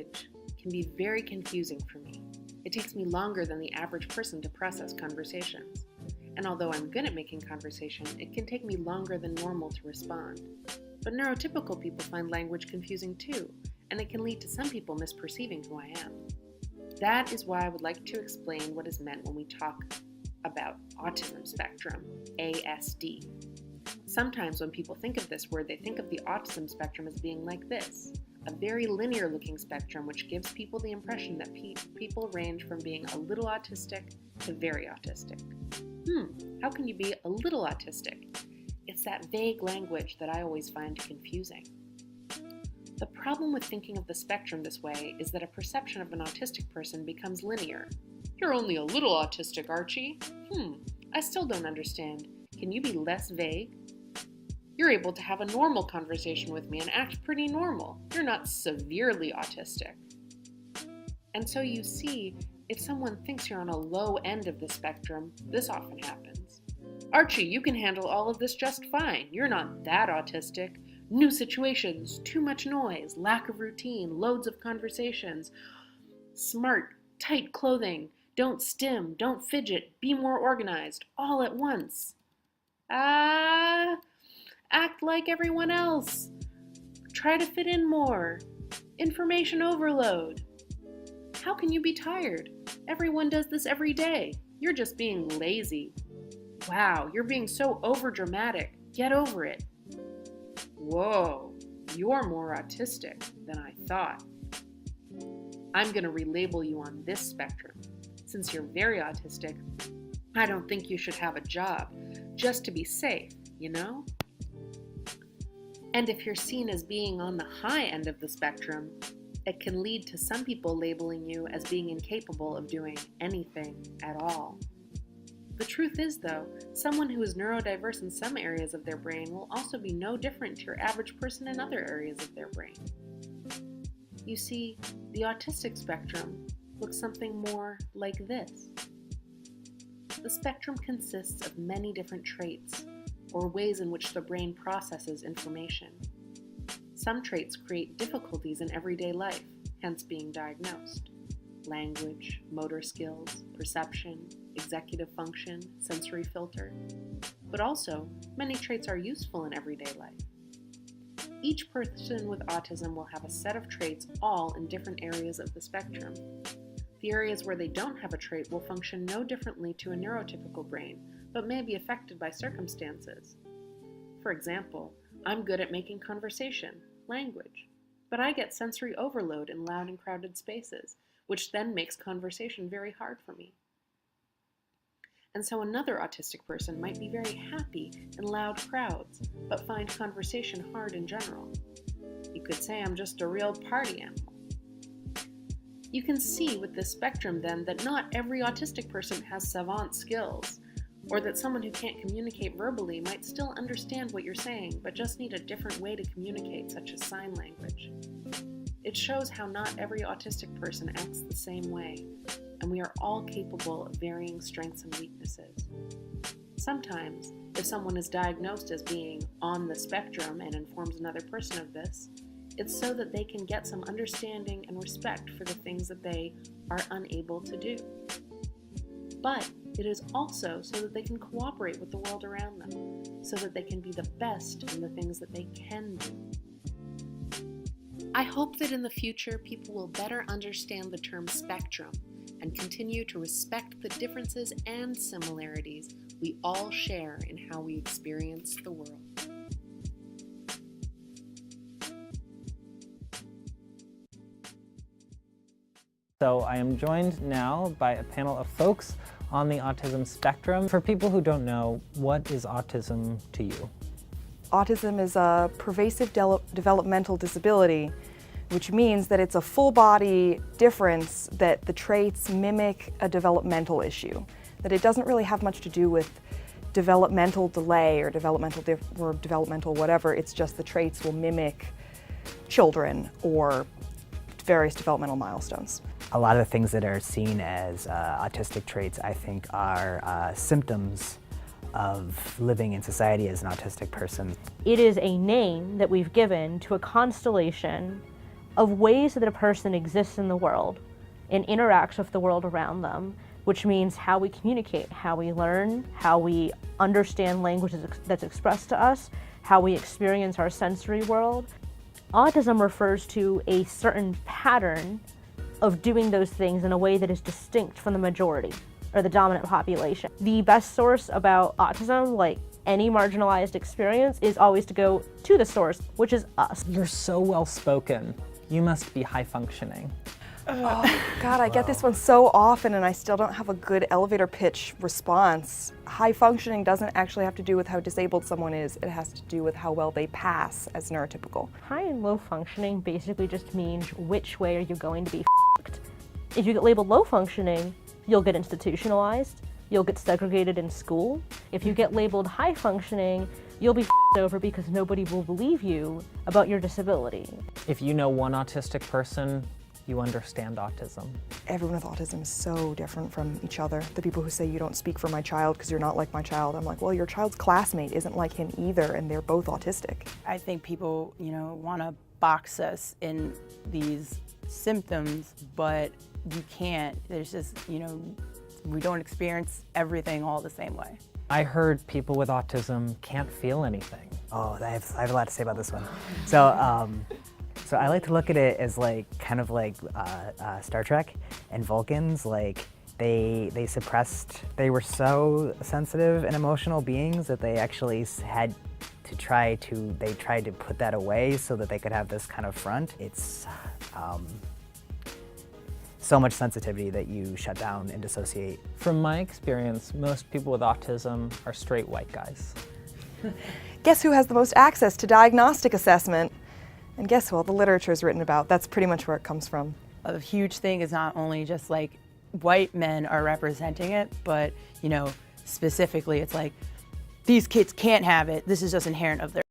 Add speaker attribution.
Speaker 1: language can be very confusing for me. It takes me longer than the average person to process conversations. And although I'm good at making conversation, it can take me longer than normal to respond. But neurotypical people find language confusing too, and it can lead to some people misperceiving who I am. That is why I would like to explain what is meant when we talk about autism spectrum, ASD. Sometimes when people think of this word, they think of the autism spectrum as being like this, a very linear looking spectrum which gives people the impression that people range from being a little autistic to very autistic. How can you be a little autistic? It's that vague language that I always find confusing. The problem with thinking of the spectrum this way is that a perception of an autistic person becomes linear. You're only a little autistic, Archie. I still don't understand. Can you be less vague? You're able to have a normal conversation with me and act pretty normal. You're not severely autistic. And so you see, if someone thinks you're on a low end of the spectrum, this often happens. Archie, you can handle all of this just fine. You're not that autistic. New situations, too much noise, lack of routine, loads of conversations, smart, tight clothing, don't stim, don't fidget, be more organized, all at once. Act like everyone else. Try to fit in more. Information overload. How can you be tired? Everyone does this every day. You're just being lazy. Wow, you're being so overdramatic. Get over it. Whoa, you're more autistic than I thought. I'm going to relabel you on this spectrum. Since you're very autistic, I don't think you should have a job, just to be safe, you know? And if you're seen as being on the high end of the spectrum, it can lead to some people labeling you as being incapable of doing anything at all. The truth is, though, someone who is neurodiverse in some areas of their brain will also be no different to your average person in other areas of their brain. You see, the autistic spectrum looks something more like this. The spectrum consists of many different traits, or ways in which the brain processes information. Some traits create difficulties in everyday life, hence being diagnosed. Language, motor skills, perception, executive function, sensory filter. But also, many traits are useful in everyday life. Each person with autism will have a set of traits all in different areas of the spectrum. The areas where they don't have a trait will function no differently to a neurotypical brain, but may be affected by circumstances. For example, I'm good at making conversation, language, but I get sensory overload in loud and crowded spaces, which then makes conversation very hard for me. And so another autistic person might be very happy in loud crowds, but find conversation hard in general. You could say I'm just a real party animal. You can see with this spectrum then that not every autistic person has savant skills, or that someone who can't communicate verbally might still understand what you're saying, but just need a different way to communicate, such as sign language. It shows how not every autistic person acts the same way, and we are all capable of varying strengths and weaknesses. Sometimes, if someone is diagnosed as being on the spectrum and informs another person of this, it's so that they can get some understanding and respect for the things that they are unable to do. But it is also so that they can cooperate with the world around them, so that they can be the best in the things that they can do. I hope that in the future people will better understand the term spectrum and continue to respect the differences and similarities we all share in how we experience the world.
Speaker 2: So I am joined now by a panel of folks on the autism spectrum. For people who don't know, what is autism to you?
Speaker 3: Autism is a pervasive developmental disability, which means that it's a full-body difference that the traits mimic a developmental issue, that it doesn't really have much to do with developmental delay or developmental whatever. It's just the traits will mimic children or various developmental milestones.
Speaker 4: A lot of the things that are seen as autistic traits, I think, are symptoms of living in society as an autistic person.
Speaker 5: It is a name that we've given to a constellation of ways that a person exists in the world and interacts with the world around them, which means how we communicate, how we learn, how we understand language that's expressed to us, how we experience our sensory world. Autism refers to a certain pattern of doing those things in a way that is distinct from the majority or the dominant population. The best source about autism, like any marginalized experience, is always to go to the source, which is us.
Speaker 2: You're so well spoken. You must be high functioning.
Speaker 3: Oh, God, I get this one so often and I still don't have a good elevator pitch response. High functioning doesn't actually have to do with how disabled someone is. It has to do with how well they pass as neurotypical.
Speaker 5: High and low functioning basically just means which way are you going to be f***ed. If you get labeled low functioning, you'll get institutionalized, you'll get segregated in school. If you get labeled high functioning, you'll be f***ed over because nobody will believe you about your disability.
Speaker 2: If you know one autistic person, you understand autism.
Speaker 3: Everyone with autism is so different from each other. The people who say you don't speak for my child because you're not like my child, I'm like, well, your child's classmate isn't like him either, and they're both autistic.
Speaker 6: I think people, want to box us in these symptoms, but you can't. There's just, we don't experience everything all the same way.
Speaker 2: I heard people with autism can't feel anything.
Speaker 4: Oh, I have a lot to say about this one. So I like to look at it as kind of like Star Trek and Vulcans. They were so sensitive and emotional beings that they actually had to tried to put that away so that they could have this kind of front. It's so much sensitivity that you shut down and dissociate.
Speaker 2: From my experience, most people with autism are straight white guys.
Speaker 3: Guess who has the most access to diagnostic assessment? And guess what? The literature is written about. That's pretty much where it comes from.
Speaker 6: A huge thing is not only just white men are representing it, but specifically it's these kids can't have it. This is just inherent of their